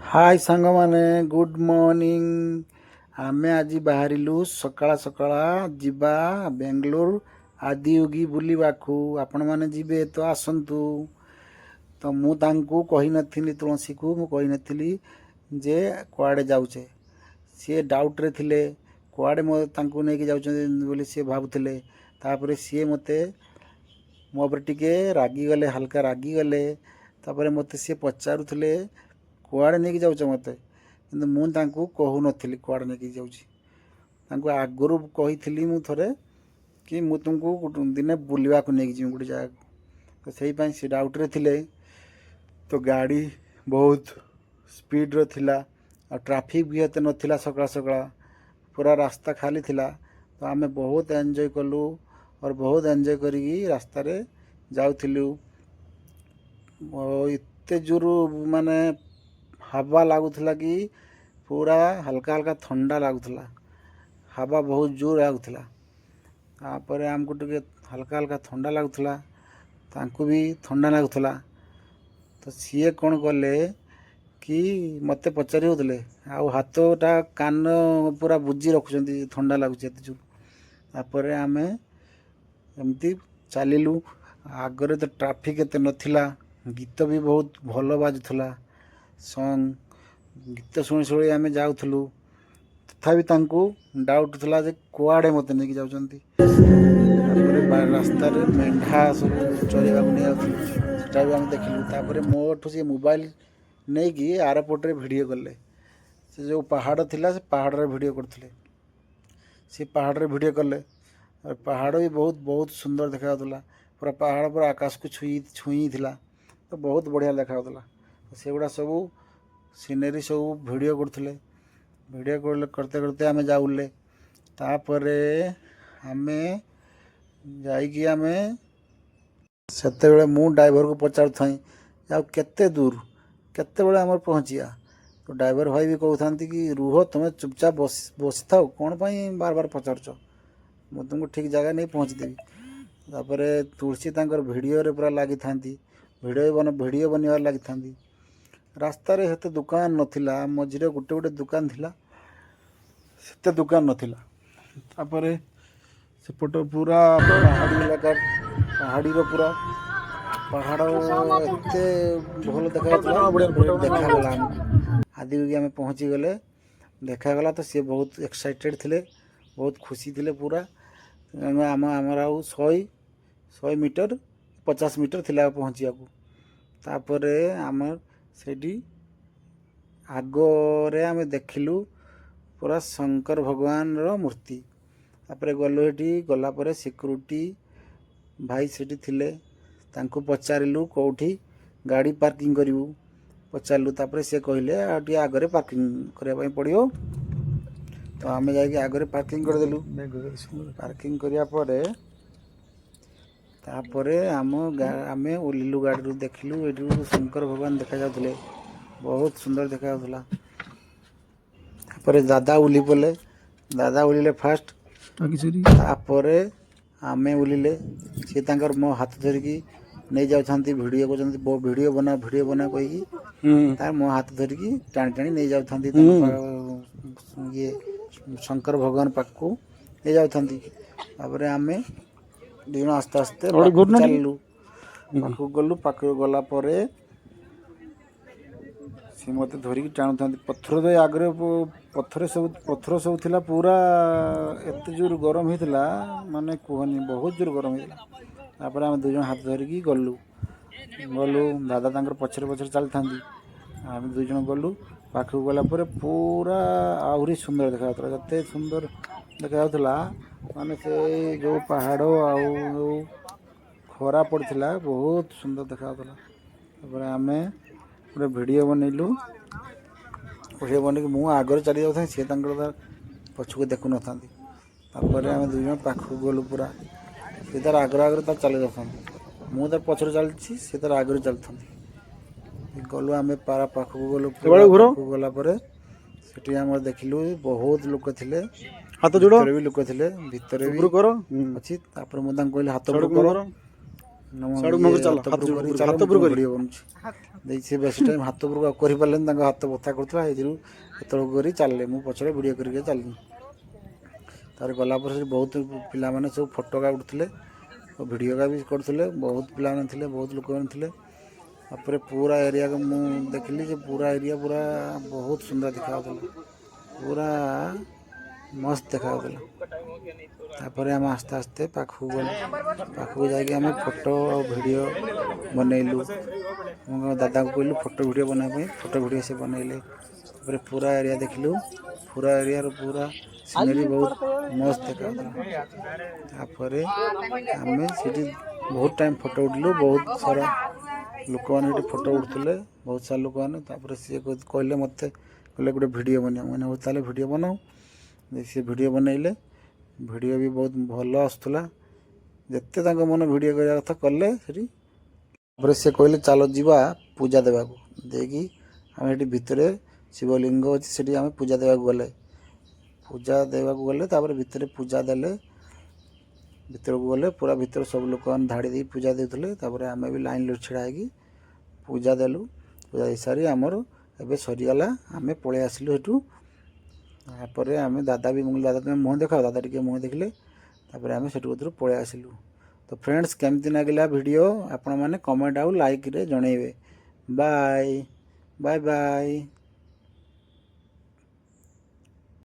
हाय सांग माने good morning. आमे आज बाहरिलु सकाळ सकाळ जिबा बेंगलोर आदियोगी बुलिबाकू। आपण माने जिबे तो आसंतु। तो मु तांकू कहि नथिली तुलसी को मु कहि नथिली जे कुआडे जाउछे। सी डाउट रे थिले कुआडे मो तांकू नै के जाउछन बोली सी भाबुथिले। तापरे सी मते मो पर टिके रागी गले, हल्का रागी गले। तापरे मते सी पचारुथिले कुआडे नै के जाउछ मते, किंतु मु तांकू कहू नथिली कुआडे नै के जाउछि। तांकू आगुरु कहिथिली मु थरे कि मु तुमको दिने बुलिवा को नै कि गुटे जगह। तो सेही पई से डाउट रे थिले। तो गाड़ी बहुत स्पीड रो थिला और ट्रैफिक भी एते नथिला। सकाळ सकाळ पूरा रास्ता खाली थिला। तो आमे बहुत एन्जॉय कलु और बहुत एन्जॉय करी रास्ता रे जाउथिलु। इत्ते जोरु माने हवा लागुला कि पूरा हल्का हल्का ठंडा लागुला। हवा बहुत जोर लागुला। तापर आमको टिके हल्का हल्का ठंडा लागुला, तांको भी ठंडा लागुला। तो सीए कौन कले कि मते पचारि होतले आ हाथटा कान पूरा बुझी रखुचंती ठंडा लागुचे एते जोर। तापर आमे एमती चलिलु। आगरे तो ट्रैफिक एते नथिला। गीत भी बहुत भलो बाजुला। सॉन्ग गीत शुणी शुणी आमे जाउथलु। तथापि तांको डाउट थला जे कुआडे मते नै कि जाउचंती। तापर रास्ता रे मेंढा सब चरेबा को नै आउथलु, सेटा भी हम देखिलु। तापर मोठो से मोबाइल नै कि एयरपोर्ट रे वीडियो करले। से जो पहाड़ थिला से पहाड़ रे वीडियो करथले। से पहाड़ रे वीडियो करले और पहाड़ भी बहुत बहुत सुंदर देखाउथला। पूरा पहाड़ पर आकाश को छुई थिला। तो बहुत बढ़िया देखाउथला। सेगुड़ा सब सीनरी सब वीडियो करथले। वीडियो करते करते आमे जाउले। तापरे आमे जाइकी आमे सेते बेले मु ड्राइवर को पचार थई जाओ केते दूर केते बेले हमर पहुंचिया। तो ड्राइवर भाई भी कहउथांती कि रुहो तुमे चुपचाप बस थाओ, कोन पई बार बार पचारछ, मु तुमको ठीक जगह नहीं पहुंच देबी। तापरे तुलसी तांकर वीडियो रे पूरा लागि थांती। वीडियो बनिवार लागि थांती। रास्ता रे हेते दुकान नथिला। मझिरे गुटे गुटे दुकान थिला, सेते दुकान नथिला। तापरे सेपट पूरा पहाड़ी इलाका, पहाड़ी रो पूरा पहाड़ एते भल देखागला हमको। आदि आमे पहुँची गले, देखागला। तो सी बहुत एक्साइटेड थिले, बहुत खुशी थिले पूरा। आमर आउ 100 मीटर 50 मीटर थिला पहुँचिया को। तापरे आमर सेठी आगरे आमे देखिलु पूरा शंकर भगवान रो मूर्ति। तापरे गलु हेठी गला परे सिक्योरिटी भाई सेठी थिले। तांको पचारिलु कोठी गाड़ी पार्किंग करिवु पचारलु। तापरे से कहले आटी आगरे पार्किंग करबा पई पड़ियो। तो आमे जाके आगरे पार्किंग कर देलु। पार्किंग करिया परे तापरे आमे ओलिलु गाड़ी रु। देखिलु एठु शंकर भगवान देखा जाउथले, बहुत सुंदर देखा जाउथला। तापरे दादा उली पले, दादा उलिले फास्ट। तापरे आमे उलिले। से तांकर मो हाथ धरिकी नै जाउथांती। वीडियो करछंती, वीडियो बना कहि तार मो हाथ धरिकी टाणी टाणी नै जाउथांती। ये शंकर भगवान पाखु नै जाउथांती। तापरे आमे दिन आस्ते आस्ते चललु। पाखु गलु। पाखु गला परे से मते धरिकी टाणुथांती। पत्थर दे आगरे पत्थर सब थिला। पूरा एते जोर गरम हितला माने कुहनी, बहुत जोर गरम हितला। तापर आमे दुजन हाथ धरिकी गलु। दादा तांकर पछरे पछरे चलथांती। आमे दुजन गलु। पाखु गला परे पूरा आहुरी सुंदर देखाउथला। जते सुंदर देखाउथला माने से जो पहाड़ आउ खरा पड़थिला बहुत सुंदर देखाउथला। तापर आमे पूरा वीडियो बनैलु। वीडियो बने मु आगरे चली जाउथां, से तांकर पछुको देखु नथांती। तापर आमे दुजन पाखु गलु पूरा। से तार आगरे तार चली जाउथांती, मु तार पछरे चलछि, से तार आगरे चलथांती। गलु आमे पारा पाखु गलु। पाखु गला परे सेठी हम देखिलु बहुत लोक थिले। हाथ जोड़ भी लोक थिले, भितरे भी अछि। तापर मु तांको कहले हाथ जोड़ करो। हाथ जोड़ वीडियो बनछि। ସେ ବେଶୀ ଟାଇମ୍ ହାତ ଉପରକୁ ଆଉ କରିପାରିଲେନି, ତାଙ୍କ ହାତ ବଥା କରୁଥିଲା, ଏଥିରୁ ଏତେବେଳକୁ କରି ଚାଲିଲେ। ମୁଁ ପଛରେ ଭିଡ଼ିଓ କରିକି ଚାଲିଲି। ତାପରେ ଗଲା ପରେ ସେଠି ବହୁତ ପିଲାମାନେ ସବୁ ଫଟୋ ଉଠୁଥିଲେ, ଭିଡ଼ିଓ ବି କରୁଥିଲେ, ବହୁତ ପିଲାମାନେ ଥିଲେ, ବହୁତ ଲୋକମାନେ ଥିଲେ। ତାପରେ ପୁରା ଏରିଆକୁ ମୁଁ ଦେଖିଲି ଯେ ପୁରା ଏରିଆ ପୁରା ବହୁତ ସୁନ୍ଦର ଦେଖାଯାଉଥିଲା, ପୁରା ମସ୍ତ ଦେଖାଯାଉଥିଲା। ତାପରେ ଆମେ ଆସ୍ତେ ଆସ୍ତେ ପାଖକୁ ଗଲୁ, ପାଖକୁ ଯାଇକି ଆମେ ଫଟୋ ଆଉ ଭିଡ଼ିଓ ବନେଇଲୁ। ମୁଁ ମୋ ଦାଦାଙ୍କୁ କହିଲୁ ଫଟୋ ଭିଡ଼ିଓ ବନେଇବା ପାଇଁ, ଫଟୋ ଭିଡ଼ିଓ ସେ ବନେଇଲେ। ତାପରେ ପୁରା ଏରିଆ ଦେଖିଲୁ, ପୁରା ଏରିଆର ପୁରା ସିନେରୀ ବହୁତ ମସ୍ତ ଦେଖାଯାଉଥିଲା। ତାପରେ ଆମେ ସେଠି ବହୁତ ଟାଇମ୍ ଫଟୋ ଉଠିଲୁ, ବହୁତ ସାରା ଲୋକମାନେ ସେଠି ଫଟୋ ଉଠୁଥିଲେ, ବହୁତ ସାରା ଲୋକମାନେ। ତାପରେ ସିଏ କହିଲେ ମୋତେ, କହିଲେ ଗୋଟେ ଭିଡ଼ିଓ ବନେଇବ, ମାନେ ହଉ ତାହେଲେ ଭିଡ଼ିଓ ବନାଉ। ସେ ଭିଡ଼ିଓ ବନେଇଲେ, ଭିଡ଼ିଓ ବି ବହୁତ ଭଲ ଆସୁଥିଲା, ଯେତେ ତାଙ୍କ ମନ ଭିଡ଼ିଓ କରିବା କଥା କଲେ ସେଠି। ତାପରେ ସେ କହିଲେ ଚାଲ ଯିବା ପୂଜା ଦେବାକୁ, ଦେଇକି ଆମେ ସେଠି ଭିତରେ ଶିବଲିଙ୍ଗ ଅଛି, ସେଠି ଆମେ ପୂଜା ଦେବାକୁ ଗଲେ। ତାପରେ ଭିତରେ ପୂଜା ଦେଲେ, ଭିତରକୁ ଗଲେ, ପୁରା ଭିତରେ ସବୁ ଲୋକମାନେ ଧାଡ଼ି ଦେଇ ପୂଜା ଦେଉଥିଲେ। ତାପରେ ଆମେ ବି ଲାଇନ୍ରେ ଛିଡ଼ା ହେଇକି ପୂଜା ଦେଲୁ। ପୂଜା ଦେଇସାରି ଆମର ଏବେ ସରିଗଲା, ଆମେ ପଳେଇ ଆସିଲୁ ସେଠୁ। ତାପରେ ଆମେ ଦାଦା ବି, ମୁଁ ଦାଦା ତୁମେ ମୁହଁ ଦେଖାଅ, ଦାଦା ଟିକେ ମୁହଁ ଦେଖିଲେ। ତାପରେ ଆମେ ସେଠୁ ଭିତରୁ ପଳେଇ ଆସିଲୁ। ତ ଫ୍ରେଣ୍ଡସ୍, କେମିତି ଲାଗିଲା ଭିଡ଼ିଓ ଆପଣମାନେ କମେଣ୍ଟ ଆଉ ଲାଇକ୍ରେ ଜଣେଇବେ। Bye bye bye.